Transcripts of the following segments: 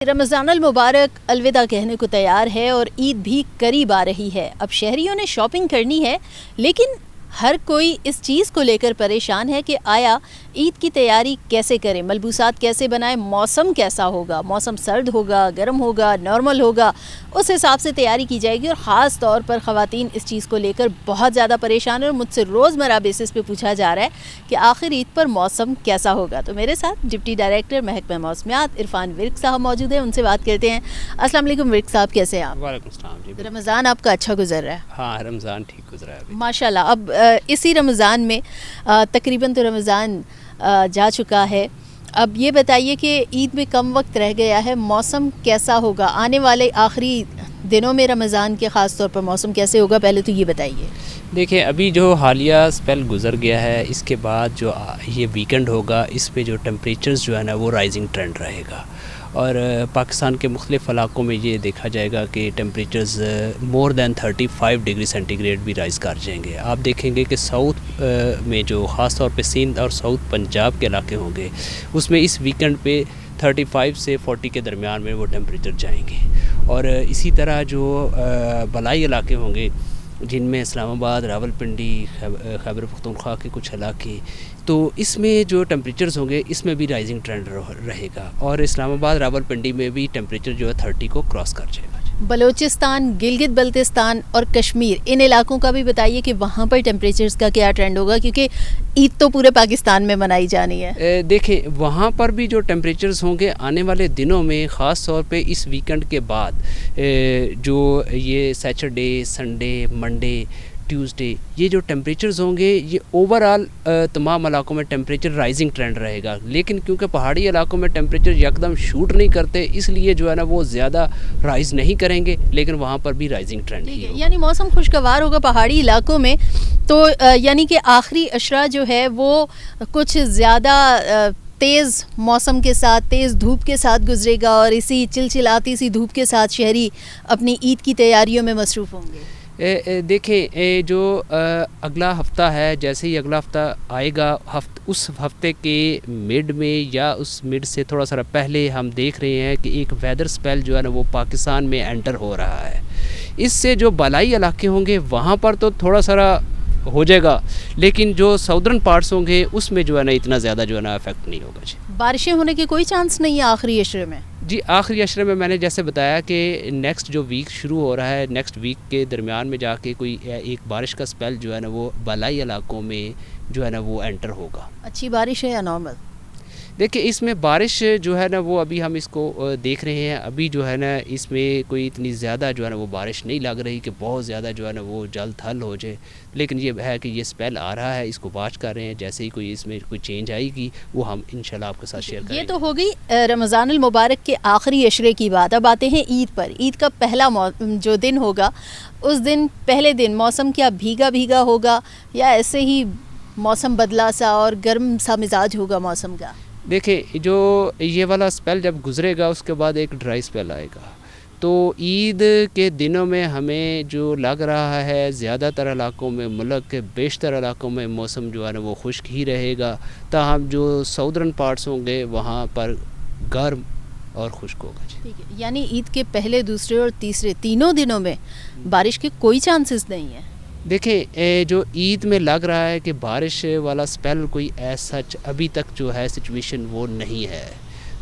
رمضان المبارک الوداع کہنے کو تیار ہے اور عید بھی قریب آ رہی ہے. اب شہریوں نے شاپنگ کرنی ہے لیکن ہر کوئی اس چیز کو لے کر پریشان ہے کہ آیا عید کی تیاری کیسے کریں, ملبوسات کیسے بنائیں, موسم کیسا ہوگا, موسم سرد ہوگا, گرم ہوگا, نارمل ہوگا, اس حساب سے تیاری کی جائے گی. اور خاص طور پر خواتین اس چیز کو لے کر بہت زیادہ پریشان ہیں اور مجھ سے روزمرہ بیسس پہ پوچھا جا رہا ہے کہ آخر عید پر موسم کیسا ہوگا. تو میرے ساتھ ڈپٹی ڈائریکٹر محکمہ موسمیات عرفان ورک صاحب موجود ہیں, ان سے بات کرتے ہیں. السلام علیکم ورک صاحب, کیسے ہیں آپ؟ وعلیکم السلام جی. رمضان آپ کا اچھا گزر رہا ہے؟ ہاں رمضان ٹھیک گزرا ہے ماشاء اللہ. اب اسی رمضان میں تقریباً تو رمضان جا چکا ہے. اب یہ بتائیے کہ عید میں کم وقت رہ گیا ہے, موسم کیسا ہوگا آنے والے آخری دنوں میں رمضان کے, خاص طور پر موسم کیسے ہوگا, پہلے تو یہ بتائیے. دیکھیں ابھی جو حالیہ اسپیل گزر گیا ہے, اس کے بعد جو یہ ویکنڈ ہوگا اس پہ جو ٹمپریچرز جو ہے نا وہ رائزنگ ٹرینڈ رہے گا. اور پاکستان کے مختلف علاقوں میں یہ دیکھا جائے گا کہ ٹمپریچرز مور دین 35 ڈگری سینٹی گریڈ بھی رائز کر جائیں گے. آپ دیکھیں گے کہ ساؤتھ میں جو خاص طور پہ سندھ اور ساؤتھ پنجاب کے علاقے ہوں گے, اس میں اس ویکنڈ پہ 35 سے 40 کے درمیان میں وہ ٹمپریچر جائیں گے. اور اسی طرح جو بالائی علاقے ہوں گے جن میں اسلام آباد, راولپنڈی, خیبر پختونخوا کے کچھ علاقے, تو اس میں جو ٹمپریچرز ہوں گے اس میں بھی رائزنگ ٹرینڈ رہے گا. اور اسلام آباد, راولپنڈی میں بھی ٹمپریچر جو ہے 30 کو کراس کر جائے گا. بلوچستان, گلگت بلتستان اور کشمیر, ان علاقوں کا بھی بتائیے کہ وہاں پر ٹمپریچرز کا کیا ٹرینڈ ہوگا, کیونکہ عید تو پورے پاکستان میں منائی جانی ہے. دیکھیں وہاں پر بھی جو ٹمپریچرز ہوں گے آنے والے دنوں میں, خاص طور پہ اس ویکنڈ کے بعد جو یہ سیچرڈے, سنڈے, منڈے, ٹیوزڈے, یہ جو ٹمپریچرز ہوں گے یہ اوور آل تمام علاقوں میں ٹمپریچر رائزنگ ٹرینڈ رہے گا. لیکن کیونکہ پہاڑی علاقوں میں ٹمپریچر یکدم شوٹ نہیں کرتے, اس لیے جو ہے نا وہ زیادہ رائز نہیں کریں گے, لیکن وہاں پر بھی رائزنگ ٹرینڈ ہی ہوگا. یعنی موسم خوشگوار ہوگا پہاڑی علاقوں میں, تو یعنی کہ آخری اشرا جو ہے وہ کچھ زیادہ تیز موسم کے ساتھ, تیز دھوپ کے ساتھ گزرے گا اور اسی چلچلاتی سی دھوپ کے ساتھ شہری اپنی عید کی تیاریوں میں مصروف ہوں گے. دیکھیں جو اگلا ہفتہ ہے, جیسے ہی اگلا ہفتہ آئے گا, اس ہفتے کے مڈ میں یا اس مڈ سے تھوڑا سا پہلے ہم دیکھ رہے ہیں کہ ایک ویدر سپیل جو ہے نا وہ پاکستان میں انٹر ہو رہا ہے. اس سے جو بالائی علاقے ہوں گے وہاں پر تو تھوڑا سا ہو جائے گا, لیکن جو ساؤدرن پارٹس ہوں گے اس میں جو ہے نا اتنا زیادہ جو ہے نا افیکٹ نہیں ہوگا. جی بارشیں ہونے کی کوئی چانس نہیں ہے آخری اشرے میں؟ جی آخری اشرے میں نے جیسے بتایا کہ نیکسٹ جو ویک شروع ہو رہا ہے, نیکسٹ ویک کے درمیان میں جا کے کوئی ایک بارش کا سپیل جو ہے نا وہ بالائی علاقوں میں جو ہے نا وہ انٹر ہوگا. اچھی بارش ہے یا نارمل؟ دیکھیں اس میں بارش جو ہے نا وہ ابھی ہم اس کو دیکھ رہے ہیں, ابھی جو ہے نا اس میں کوئی اتنی زیادہ جو ہے نا وہ بارش نہیں لگ رہی کہ بہت زیادہ جو ہے نا وہ جلد تھل ہو جائے. لیکن یہ ہے کہ یہ سپیل آ رہا ہے, اس کو واچ کر رہے ہیں, جیسے ہی کوئی اس میں کوئی چینج آئے گی وہ ہم انشاءاللہ آپ کے ساتھ شیئر کریں گے. یہ تو ہو گئی رمضان المبارک کے آخری اشرے کی بات. اب آتے ہیں عید پر. عید کا پہلا جو دن ہوگا, اس دن پہلے دن موسم کیا بھیگا بھیگا ہوگا یا ایسے ہی موسم بدلا سا اور گرم سا مزاج ہوگا موسم کا؟ دیکھیں جو یہ والا سپیل جب گزرے گا اس کے بعد ایک ڈرائی سپیل آئے گا, تو عید کے دنوں میں ہمیں جو لگ رہا ہے زیادہ تر علاقوں میں, ملک کے بیشتر علاقوں میں موسم جو ہے نا وہ خشک ہی رہے گا, تاہم جو ساؤدرن پارٹس ہوں گے وہاں پر گرم اور خشک ہوگا. ٹھیک ہے, یعنی عید کے پہلے, دوسرے اور تیسرے تینوں دنوں میں بارش کے کوئی چانسز نہیں ہیں. دیکھیں جو عید میں لگ رہا ہے کہ بارش والا سپیل کوئی سچ ابھی تک جو ہے سچویشن وہ نہیں ہے,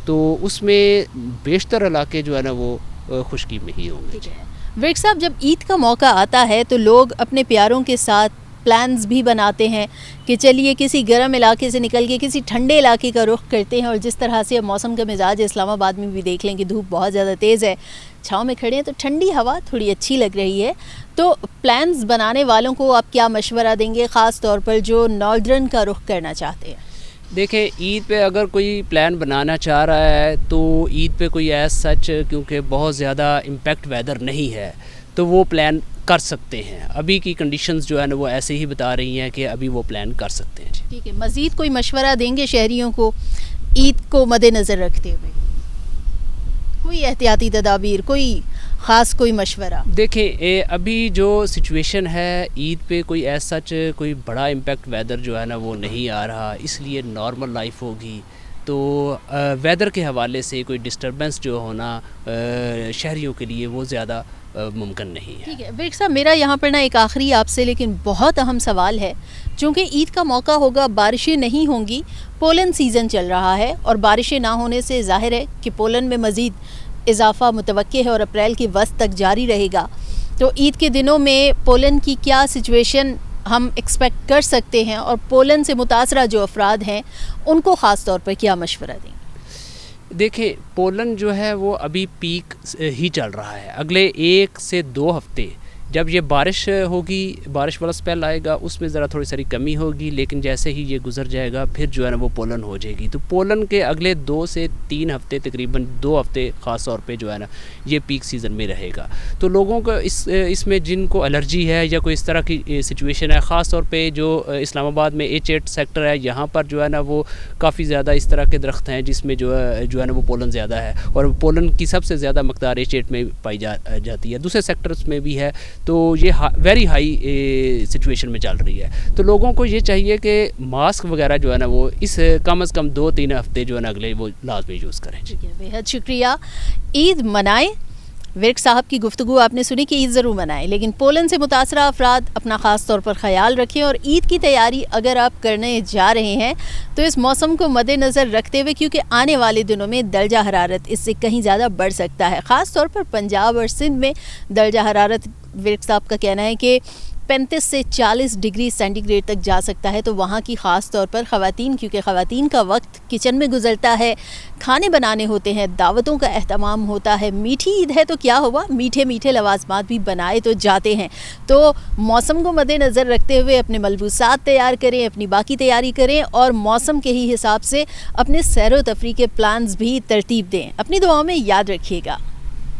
تو اس میں بیشتر علاقے جو ہے نا وہ خشکی میں ہی ہوں گے. ورک صاحب, جب عید کا موقع آتا ہے تو لوگ اپنے پیاروں کے ساتھ پلانز بھی بناتے ہیں کہ چلیے کسی گرم علاقے سے نکل کے کسی ٹھنڈے علاقے کا رخ کرتے ہیں. اور جس طرح سے اب موسم کا مزاج اسلام آباد میں بھی دیکھ لیں کہ دھوپ بہت زیادہ تیز ہے, چھاؤں میں کھڑے ہیں تو ٹھنڈی ہوا تھوڑی اچھی لگ رہی ہے. تو پلانز بنانے والوں کو آپ کیا مشورہ دیں گے, خاص طور پر جو ناردرن کا رخ کرنا چاہتے ہیں؟ دیکھیں عید پہ اگر کوئی پلان بنانا چاہ رہا ہے تو عید پہ کوئی سچ کیونکہ بہت زیادہ امپیکٹ ویدر نہیں ہے تو وہ پلان کر سکتے ہیں. ابھی کی کنڈیشنز جو ہے نا وہ ایسے ہی بتا رہی ہیں کہ ابھی وہ پلان کر سکتے ہیں. ٹھیک ہے, مزید کوئی مشورہ دیں گے شہریوں کو عید کو مد نظر رکھتے ہوئے؟ کوئی احتیاطی تدابیر, کوئی خاص کوئی مشورہ؟ دیکھیں ابھی جو سچویشن ہے عید پہ کوئی سچ کوئی بڑا امپیکٹ ویدر جو ہے نا وہ نہیں آ رہا, اس لیے نارمل لائف ہوگی. تو ویدر کے حوالے سے کوئی ڈسٹربنس جو ہونا شہریوں کے لیے وہ زیادہ ممکن نہیں ہے. ٹھیک ہے ورک صاحب، میرا یہاں پر نا ایک آخری آپ سے لیکن بہت اہم سوال ہے. چونکہ عید کا موقع ہوگا، بارشیں نہیں ہوں گی، پولن سیزن چل رہا ہے اور بارشیں نہ ہونے سے ظاہر ہے کہ پولن میں مزید اضافہ متوقع ہے اور اپریل کے وسط تک جاری رہے گا. تو عید کے دنوں میں پولن کی کیا سچویشن ہم ایکسپیکٹ کر سکتے ہیں اور پولن سے متاثرہ جو افراد ہیں ان کو خاص طور پر کیا مشورہ دیں؟ دیکھیں پولن جو ہے وہ ابھی پیک ہی چل رہا ہے. اگلے 1 سے 2 ہفتے جب یہ بارش ہوگی، بارش والا سپیل آئے گا، اس میں ذرا تھوڑی ساری کمی ہوگی، لیکن جیسے ہی یہ گزر جائے گا پھر جو ہے نا وہ پولن ہو جائے گی. تو پولن کے اگلے 2 سے 3 ہفتے، تقریباً 2 ہفتے خاص طور پہ جو ہے نا یہ پیک سیزن میں رہے گا. تو لوگوں کو اس میں جن کو الرجی ہے یا کوئی اس طرح کی سچویشن ہے، خاص طور پہ جو اسلام آباد میں H8 سیکٹر ہے، یہاں پر جو ہے نا وہ کافی زیادہ اس طرح کے درخت ہیں جس میں جو ہے نا وہ پولن زیادہ ہے، اور پولن کی سب سے زیادہ مقدار H8 میں پائی جاتی ہے. دوسرے سیکٹرز میں بھی ہے. تو یہ ویری ہائی سچویشن میں چل رہی ہے. تو لوگوں کو یہ چاہیے کہ ماسک وغیرہ جو ہے نا وہ اس کم از کم 2-3 ہفتے جو ہے نا اگلے وہ لازمی یوز کریں. بہت شکریہ. عید منائیں. ورک صاحب کی گفتگو آپ نے سنی کہ عید ضرور منائیں، لیکن پولن سے متاثرہ افراد اپنا خاص طور پر خیال رکھیں، اور عید کی تیاری اگر آپ کرنے جا رہے ہیں تو اس موسم کو مد نظر رکھتے ہوئے، کیونکہ آنے والے دنوں میں درجہ حرارت اس سے کہیں زیادہ بڑھ سکتا ہے. خاص طور پر پنجاب اور سندھ میں درجہ حرارت ورک صاحب کا کہنا ہے کہ 35 سے 40 ڈگری سینٹی گریڈ تک جا سکتا ہے. تو وہاں کی خاص طور پر خواتین، کیونکہ خواتین کا وقت کچن میں گزرتا ہے، کھانے بنانے ہوتے ہیں، دعوتوں کا اہتمام ہوتا ہے. میٹھی عید ہے تو کیا ہوا، میٹھے میٹھے لوازمات بھی بنائے تو جاتے ہیں. تو موسم کو مد نظر رکھتے ہوئے اپنے ملبوسات تیار کریں، اپنی باقی تیاری کریں، اور موسم کے ہی حساب سے اپنے سیر و تفریح کے پلانز بھی ترتیب دیں. اپنی دعاؤں میں یاد رکھیے گا.